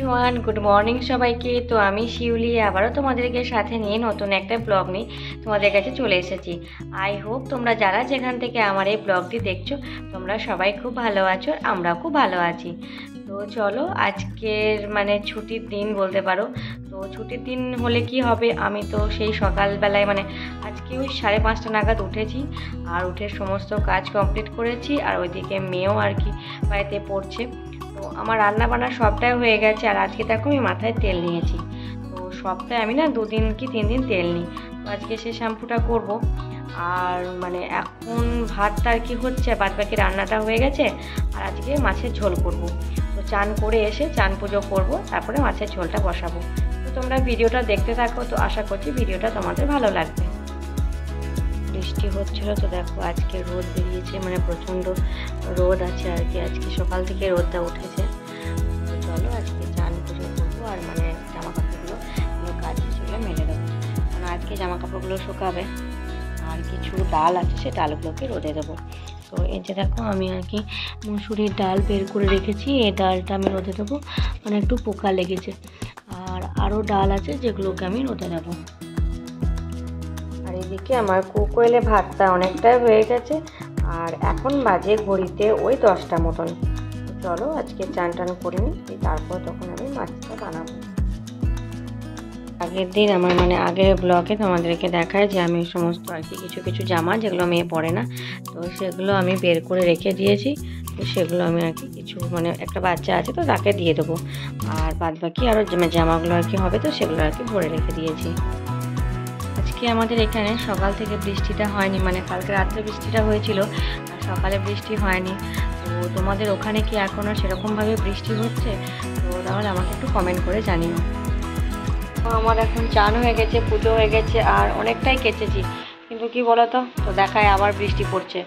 Everyone, good morning সবাইকে। তো আমি শিউলি আবারও তোমাদেরকে সাথে নিয়ে নতুন একটা ব্লগ নিয়ে তোমাদের কাছে চলে এসেছি। আই হোপ তোমরা যারা যেখান থেকে আমার এই ব্লগটি দেখছো তোমরা সবাই খুব ভালো আছো, আমরাও খুব ভালো আছি। তো চলো, আজকের ছুটির দিন বলতে পারো। তো ছুটির দিন হলে কি হবে, আমি তো সেই সকালবেলায় আজকে ওই 5:30 নাগাদ উঠেছি, আর উঠে সমস্ত কাজ কমপ্লিট করেছি। আর ওইদিকে মেয়েও আর কি বাড়িতে পড়ছে। তো আমার রান্না বান্না সবটাই হয়ে গেছে। আর আজকে দেখো আমি মাথায় তেল নিয়েছি। তো সপ্তাহে আমি 2 দিন কি 3 দিন তেল নিই। তো আজকে সেই শ্যাম্পুটা করব। আর এখন ভাতটা আর কি হচ্ছে, বাদ বাকি রান্নাটা হয়ে গেছে। আর আজকে মাছের ঝোল করব। তো চান করে এসে চান পুজো করব, তারপরে মাছের ঝোলটা বসাবো। তো তোমরা ভিডিওটা দেখতে থাকো। তো আশা করছি ভিডিওটা তোমাদের ভালো লাগবে। বৃষ্টি হচ্ছিল, তো দেখো আজকে রোদ বেরিয়েছে, প্রচণ্ড রোদ আছে আর কি। আজকে সকাল থেকে রোদটা উঠেছে। তো চলো আজকে চান পুজো করবো। আর জামা কাপড়গুলো কাজ সেগুলো মেলে দেবো, কারণ আজকে জামা কাপড়গুলো শুকাবে। আর কিছু ডাল আছে, সেই ডালগুলোকে রোদে দেবো। তো এই যে দেখো আমি আর কি মুসুরির ডাল বের করে রেখেছি, এই ডালটা আমি রোদে দেবো। একটু পোকা লেগেছে। আর আরও ডাল আছে যেগুলোকে আমি রোদে দেবো। আর এদিকে আমার কুকোয়েলে ভাতটা অনেকটাই হয়ে গেছে। আর এখন বাজে ঘড়িতে ওই 10টা মতন। চলো আজকে চান টান করে নিই, তারপর তখন আমি মাছটা বানাবো। আগের দিন আমার আগের ব্লগে তোমাদেরকে দেখায় যে আমি সমস্ত আর কি কিছু কিছু জামা যেগুলো মেয়ে পরে না, তো সেগুলো আমি বের করে রেখে দিয়েছি। তো সেগুলো আমি আর কি কিছু একটা বাচ্চা আছে, তো তাকে দিয়ে দেবো। আর বাদ বাকি আরও জামাগুলো আর কি হবে, তো সেগুলো আর কি ভরে রেখে দিয়েছি। আজকে আমাদের এখানে সকাল থেকে বৃষ্টিটা হয়নি, কালকে রাত্রে বৃষ্টিটা হয়েছিল, আর সকালে বৃষ্টি হয়নি। তো তোমাদের ওখানে কি এখনও সেরকমভাবে বৃষ্টি হচ্ছে? তো তাহলে আমাকে একটু কমেন্ট করে জানিও। আমার এখন চান হয়ে গেছে, পুজো হয়ে গেছে, আর অনেকটাই কেচেছি, কিন্তু কি বলতো, তো দেখায় আবার বৃষ্টি পড়ছে।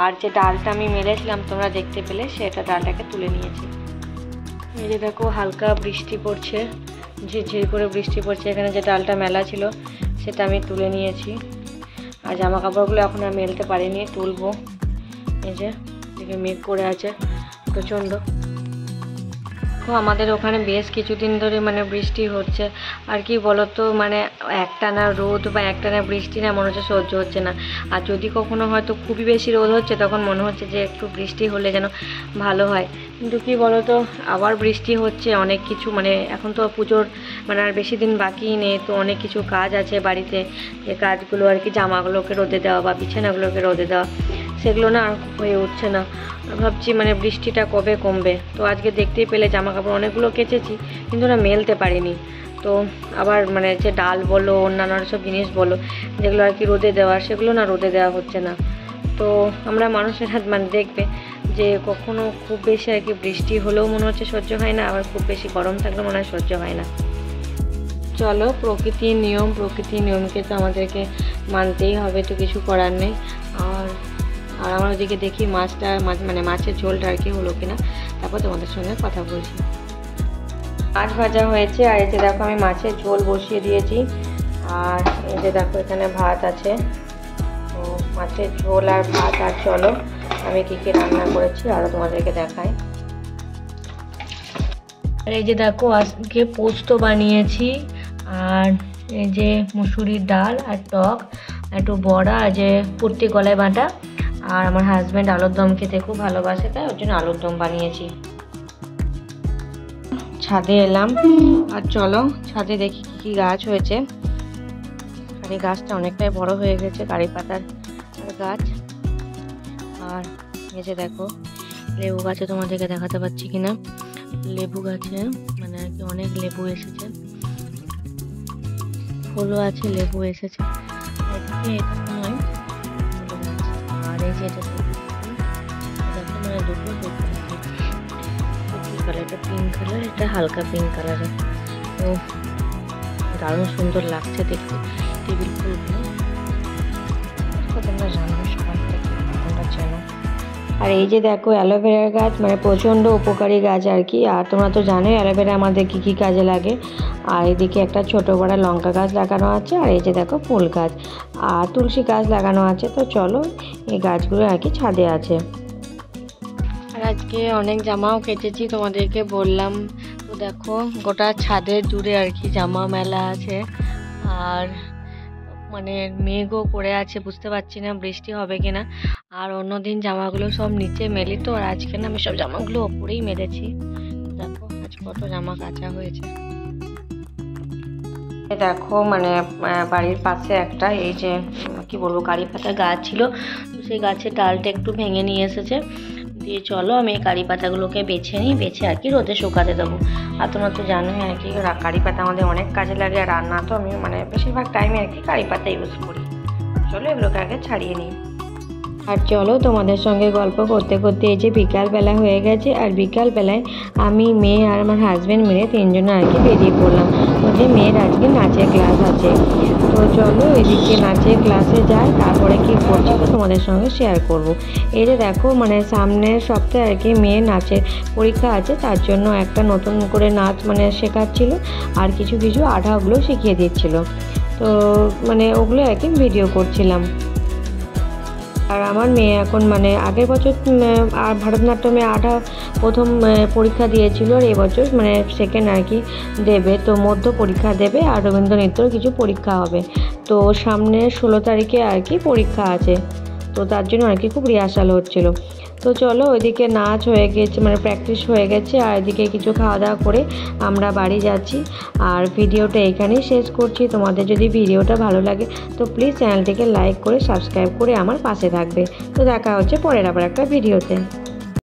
আর যে ডালটা আমি মেলেছিলাম তোমরা দেখতে পেলে, সেটা ডালটাকে তুলে নিয়েছি। এই যে দেখো হালকা বৃষ্টি পড়ছে, ঝিরঝির করে বৃষ্টি পড়ছে। এখানে যে ডালটা মেলা ছিল সেটা আমি তুলে নিয়েছি। আর জামা কাপড়গুলো এখন আর মেলতে পারিনি, তুলবো। এই যে দেখে মেঘ করে আছে প্রচণ্ড। তো আমাদের ওখানে বেশ কিছুদিন ধরে বৃষ্টি হচ্ছে। আর কি বলতো, একটানা রোদ বা একটানা বৃষ্টি না মনে হচ্ছে সহ্য হচ্ছে না। আর যদি কখনো হয়তো খুবই বেশি রোদ হচ্ছে, তখন মনে হচ্ছে যে একটু বৃষ্টি হলে যেন ভালো হয়। কিন্তু কি বলতো, আবার বৃষ্টি হচ্ছে। অনেক কিছু এখন তো পুজোর আর বেশি দিন বাকি নেই। তো অনেক কিছু কাজ আছে বাড়িতে, যে কাজগুলো আর কি জামাগুলোকে রোদে দেওয়া বা বিছানাগুলোকে রোদে দেওয়া, সেগুলো না আর হয়ে উঠছে না। ভাবছি বৃষ্টিটা কবে কমবে। তো আজকে দেখতেই পেলে জামা কাপড় অনেকগুলো কেচেছি, কিন্তু না মেলতে পারিনি। তো আবার যে ডাল বলো, অন্যান্য সব জিনিস বলো যেগুলো আর কি রোদে দেওয়া, সেগুলো না রোদে দেওয়া হচ্ছে না। তো আমরা মানুষের হাত দেখবে যে কখনো খুব বেশি আর কি বৃষ্টি হলেও মনে হচ্ছে সহ্য হয় না, আবার খুব বেশি গরম থাকলেও মনে হয় সহ্য হয় না। চলো, প্রকৃতির নিয়মকে তো আমাদেরকে মানতেই হবে, তো কিছু করার নেই। আর আমার ওদিকে দেখি মাছটা মাছের ঝোলটা আর কি হলো কিনা, তারপর তোমাদের সঙ্গে কথা বলছি। মাছ ভাজা হয়েছে, আর এই যে দেখো আমি মাছের ঝোল বসিয়ে দিয়েছি। আর এই যে দেখো এখানে ভাত আছে। তো মাছের ঝোল আর ভাত। আর চলো আমি কী কী রান্না করেছি আরও তোমাদেরকে দেখাই। আর এই যে দেখো আজকে পোস্ত বানিয়েছি, আর এই যে মুসুরির ডাল আর টক, একটু বড়া, আর যে পুর্তি গলায় বাটা। আর আমার হাজব্যান্ড আলুর দম খেতে খুব ভালোবাসে, তাই ওর জন্য আলুর দম বানিয়েছি। ছাদে এলাম, আর চলো ছাদে দেখি কী কী গাছ হয়েছে। আর এই গাছটা অনেকটাই বড় হয়ে গেছে, কারি পাতার গাছ। আর এই যে দেখো লেবু গাছে, তোমাদেরকে দেখাতে পারছি কিনা, লেবু গাছে আর কি অনেক লেবু এসেছে, ফুলও আছে, লেবু এসেছে। এদিকে এটা নয়, আর এই যে এটা দুটো কালার, এটা পিঙ্ক কালার, এটা হালকা পিঙ্ক কালারের। তো দারুণ সুন্দর লাগছে দেখতে টেবিল ফুলগুলো। তোমরা জানো সবাই তোমরা জানো। আর এই যে দেখো অ্যালোভেরার গাছ, প্রচণ্ড উপকারী গাছ আর কি। আর তোমরা তো জানোই অ্যালোভেরা আমাদের কী কী কাজে লাগে। আর এদিকে একটা ছোটো বড় লঙ্কা গাছ লাগানো আছে, আর এই যে দেখো ফুল গাছ আর তুলসী গাছ লাগানো আছে। তো চলো এই গাছগুলো আর কি ছাদে আছে। আর আজকে অনেক জামাও কেচেছি, তোমাদেরকে বললাম। তো তো দেখো গোটা ছাদের জুড়ে আর কি জামা মেলা আছে, আর মানে মেঘও করে আছে, বুঝতে পারছি না বৃষ্টি হবে কিনা। আর অন্যদিন জামাগুলো সব নিচে মেলি, তো আর আজকে না আমি সব জামাগুলো ওপরেই মেলেছি। দেখো আজ কত জামা কাচা হয়েছে। দেখো মানে বাড়ির পাশে একটা এই যে কি বলবো কারি পাতা গাছ ছিল, তো সেই গাছের ডালটা একটু ভেঙে নিয়ে এসেছে, দিয়ে চলো আমি এই কারি পাতাগুলোকে বেছে নিই, বেছে আর কি রোদে শুকাতে দেবো। আর তোমরা তো জানোই আর কি কারি পাতা আমাদের অনেক কাজে লাগে, আর রান্না তো আমি মানে বেশিরভাগ টাইমে আর কি কারি পাতা ইউজ করি। চলো এগুলোকে আগে ছাড়িয়ে নিই। আর চলো তোমাদের সঙ্গে গল্প করতে করতে এই যে বিকালবেলা হয়ে গেছে, আর বিকালবেলায় আমি মেয়ে আর আমার হাজব্যান্ড মিলে তিনজনে আর কি বেরিয়ে পড়লাম। ওদের মেয়ের আজকে নাচের ক্লাস আছে, তো চলো এদিকে নাচের ক্লাসে যাই, তারপরে কি করছি তো তোমাদের সঙ্গে শেয়ার করব। এই যে দেখো মানে সামনের সপ্তাহে আর কি মেয়ের নাচের পরীক্ষা আছে, তার জন্য একটা নতুন করে নাচ মানে শেখাচ্ছিল, আর কিছু কিছু আঠাগুলো শিখিয়ে দিচ্ছিল, তো মানে ওগুলো আর কি ভিডিও করছিলাম। আর আমার মেয়ে এখন মানে আগের বছর আর ভারতনাট্যমে আঠা প্রথম পরীক্ষা দিয়েছিল, আর এবছর মানে সেকেন্ড আর কি দেবে, তো মধ্য পরীক্ষা দেবে, আর রবীন্দ্র নৃত্যর কিছু পরীক্ষা হবে। তো সামনে 16 তারিখে আর কি পরীক্ষা আছে, তো তার জন্য আর কি খুব রিহার্সাল হচ্ছিল। তো চলো ওইদিকে নাচ হয়ে গেছে মানে প্র্যাকটিস হয়ে গেছে, আর এদিকে কিছু খাওয়া দাওয়া করে আমরা বাড়ি যাচ্ছি। আর ভিডিওটা এখানেই শেষ করছি। তোমাদের যদি ভিডিওটা ভালো লাগে তো প্লিজ চ্যানেলটিকে লাইক করে সাবস্ক্রাইব করে আমার পাশে থাকবে। তো দেখা হচ্ছে পরের আবার একটা ভিডিওতে।